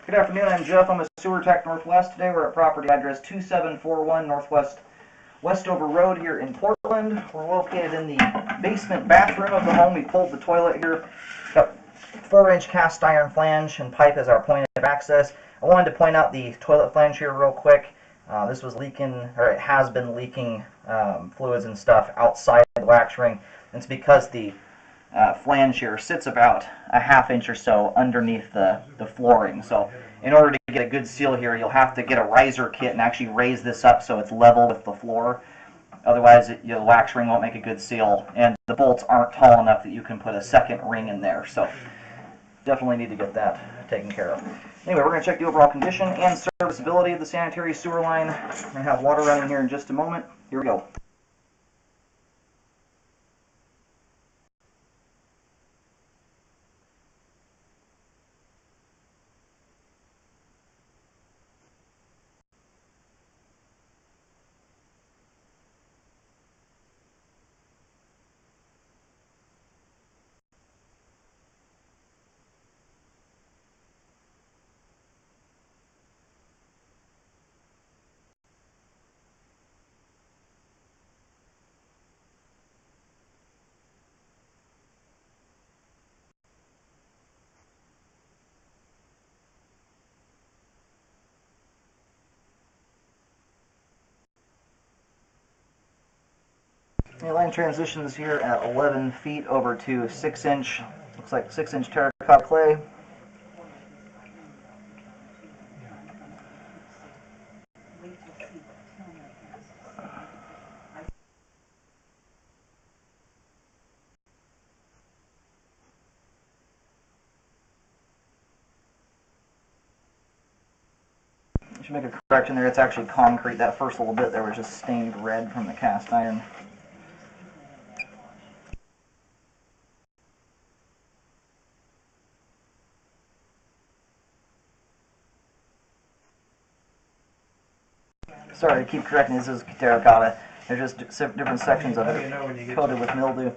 Good afternoon, I'm Jeff. I'm a Sewer Tech Northwest. Today we're at property address 2741 Northwest Westover Road here in Portland. We're located in the basement bathroom of the home. We pulled the toilet here. Got 4-inch cast iron flange and pipe as our point of access. I wanted to point out the toilet flange here real quick. This was leaking, or it has been leaking fluids and stuff outside the wax ring. And it's because the flange here sits about a ½ inch or so underneath the flooring. So in order to get a good seal here, you'll have to get a riser kit and actually raise this up so it's level with the floor. Otherwise, the wax ring won't make a good seal, and the bolts aren't tall enough that you can put a second ring in there. So definitely need to get that taken care of. Anyway, we're going to check the overall condition and serviceability of the sanitary sewer line. We're going to have water running here in just a moment. Here we go. The line transitions here at 11 feet over to 6-inch, looks like 6-inch terracotta clay. Should make a correction there, it's actually concrete. That first little bit there was just stained red from the cast iron. Sorry to keep correcting, this is terracotta. There's just different sections of it coated with mildew.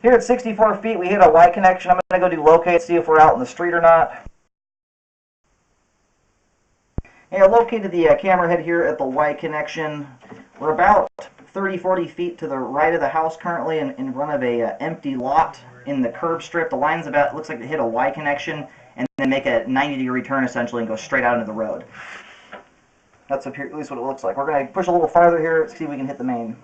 Here at 64 feet, we hit a Y connection. I'm going to go do locate, see if we're out in the street or not. Yeah, I located the camera head here at the Y connection. We're about 30-40 feet to the right of the house currently in front of a empty lot in the curb strip. The line's about, looks like it hit a Y connection and then make a 90-degree turn essentially and go straight out into the road. That's at least what it looks like. We're going to push a little farther here, see if we can hit the main.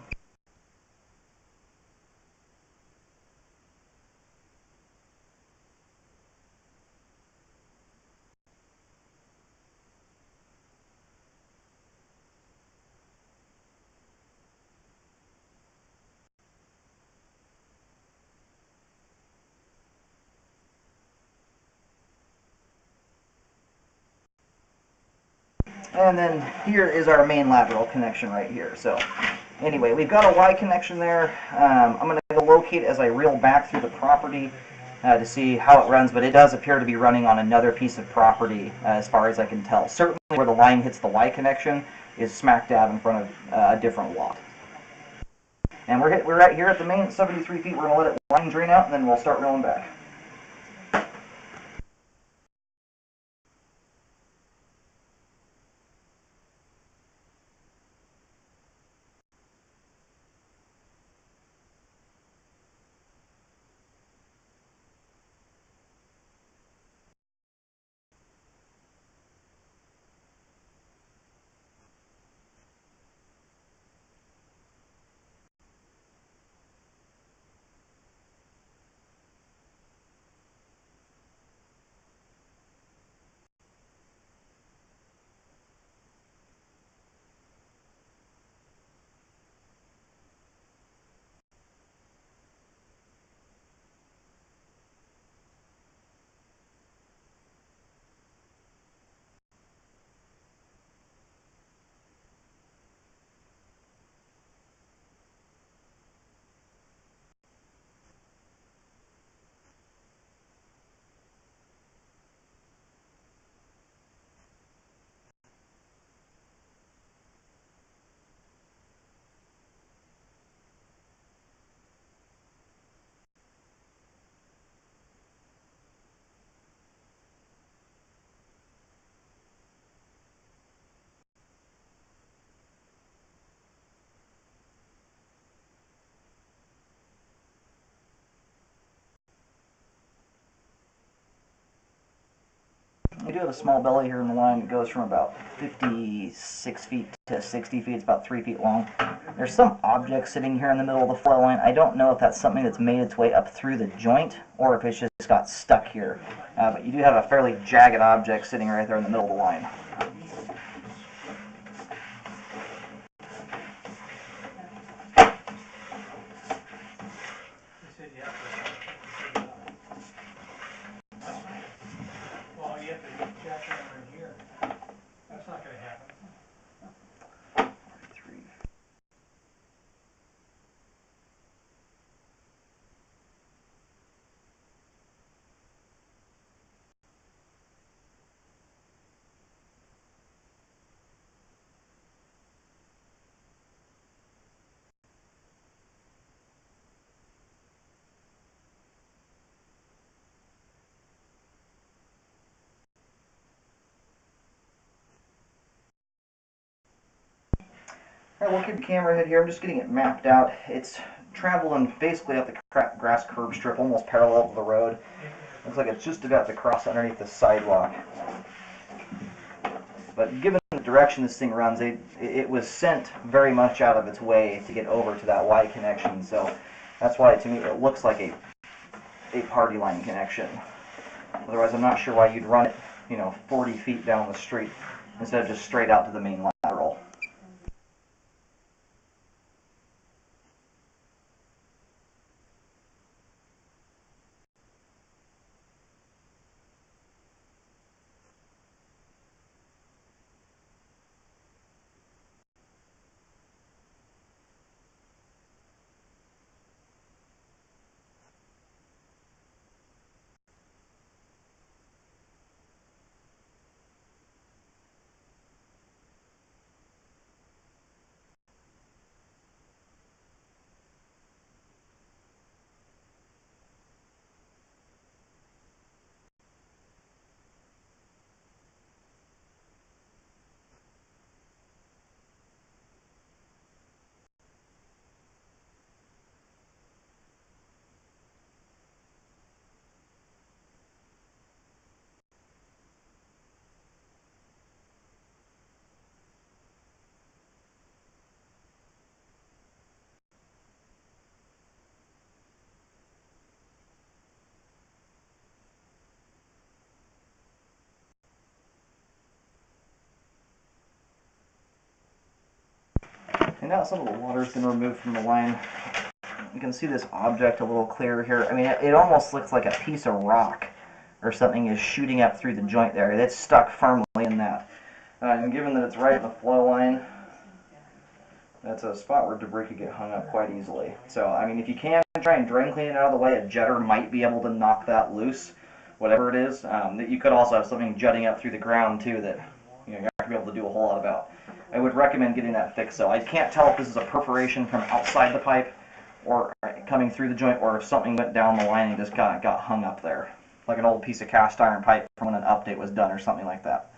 And then here is our main lateral connection right here. So anyway, we've got a Y connection there. I'm going to locate as I reel back through the property. to see how it runs, but it does appear to be running on another piece of property as far as I can tell. Certainly where the line hits the Y connection is smack dab in front of a different lot. And we're right here at the main at 73 feet. We're going to let it line drain out, and then we'll start rolling back. We do have a small belly here in the line. It goes from about 56 feet to 60 feet. It's about 3 feet long. There's some object sitting here in the middle of the flow line. I don't know if that's something that's made its way up through the joint or if it's just got stuck here. But you do have a fairly jagged object sitting right there in the middle of the line. Alright, we'll keep the camera head here. I'm just getting it mapped out. It's traveling basically up the grass curb strip, almost parallel to the road. Looks like it's just about to cross underneath the sidewalk. But given the direction this thing runs, it was sent very much out of its way to get over to that Y connection. So that's why, to me, it looks like a party line connection. Otherwise, I'm not sure why you'd run it, 40 feet down the street instead of just straight out to the main lateral. And now some of the water's been removed from the line. You can see this object a little clearer here. I mean, it almost looks like a piece of rock or something is shooting up through the joint there. It's stuck firmly in that. And given that it's right in the flow line, that's a spot where debris could get hung up quite easily. So, I mean, if you can to try and drain clean it out of the way, a jetter might be able to knock that loose, whatever it is. You could also have something jutting up through the ground too that you're not going to be able to do a whole lot about. I would recommend getting that fixed. So I can't tell if this is a perforation from outside the pipe or coming through the joint, or if something went down the line and just got hung up there, like an old piece of cast iron pipe from when an update was done or something like that.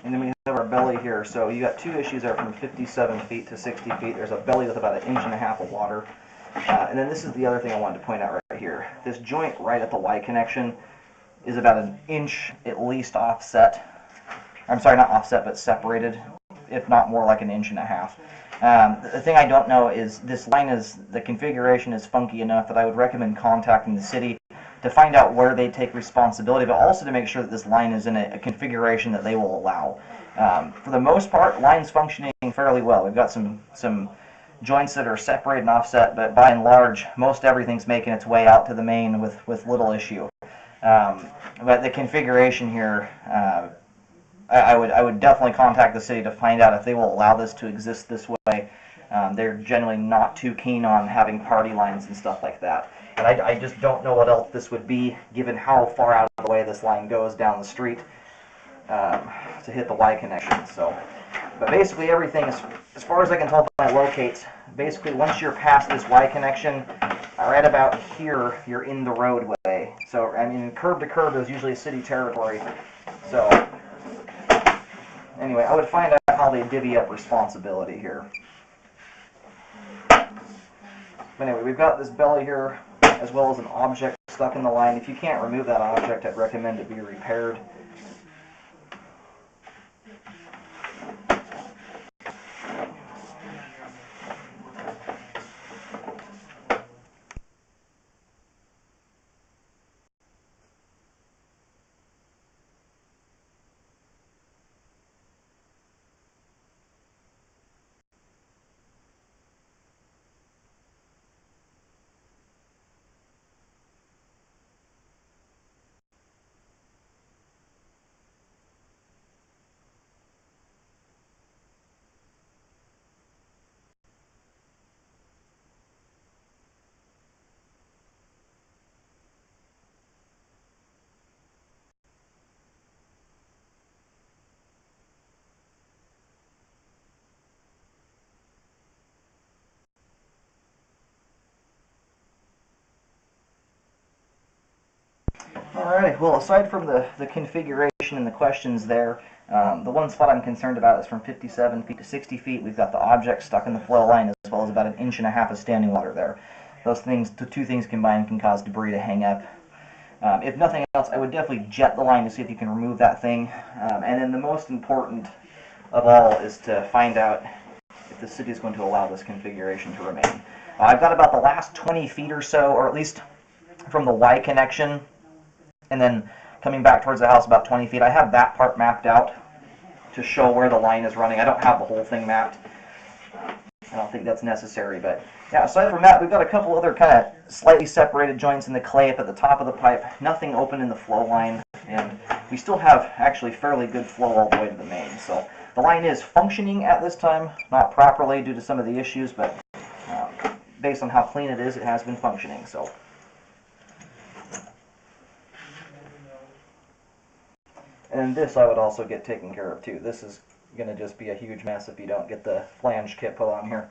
And then we have our belly here. So you got two issues there from 57 feet to 60 feet. There's a belly with about 1.5 inches of water. And then this is the other thing I wanted to point out right here. This joint right at the Y connection is about 1 inch at least offset. I'm sorry, not offset, but separated, if not more like 1.5 inches. The thing I don't know is this line the configuration is funky enough that I would recommend contacting the city to find out where they take responsibility, but also to make sure that this line is in a configuration that they will allow. For the most part, line's functioning fairly well. We've got some joints that are separated and offset, but by and large, most everything's making its way out to the main with little issue. But the configuration here, I would definitely contact the city to find out if they will allow this to exist this way. They're generally not too keen on having party lines and stuff like that. And I just don't know what else this would be, given how far out of the way this line goes down the street to hit the Y connection. So, but basically everything, as far as I can tell by locates, basically once you're past this Y connection, right about here, you're in the roadway. So, I mean, curb to curb is usually city territory. So, anyway, I would find out how they divvy up responsibility here. But anyway, we've got this belly here, as well as an object stuck in the line. If you can't remove that object, I'd recommend it be repaired. Alright, well, aside from the configuration and the questions there, the one spot I'm concerned about is from 57 feet to 60 feet. We've got the object stuck in the flow line, as well as about 1.5 inches of standing water there. Those things, the two things combined, can cause debris to hang up. If nothing else, I would definitely jet the line to see if you can remove that thing. And then the most important of all is to find out if the city is going to allow this configuration to remain. I've got about the last 20 feet or so, or at least from the Y connection, and then coming back towards the house about 20 feet. I have that part mapped out to show where the line is running. I don't have the whole thing mapped. I don't think that's necessary, but yeah, aside from that, we've got a couple other kind of slightly separated joints in the clay up at the top of the pipe, nothing open in the flow line, and we still have actually fairly good flow all the way to the main. So the line is functioning at this time, not properly due to some of the issues, but based on how clean it is, it has been functioning. So. And this I would also get taken care of too. This is going to just be a huge mess if you don't get the flange kit put on here.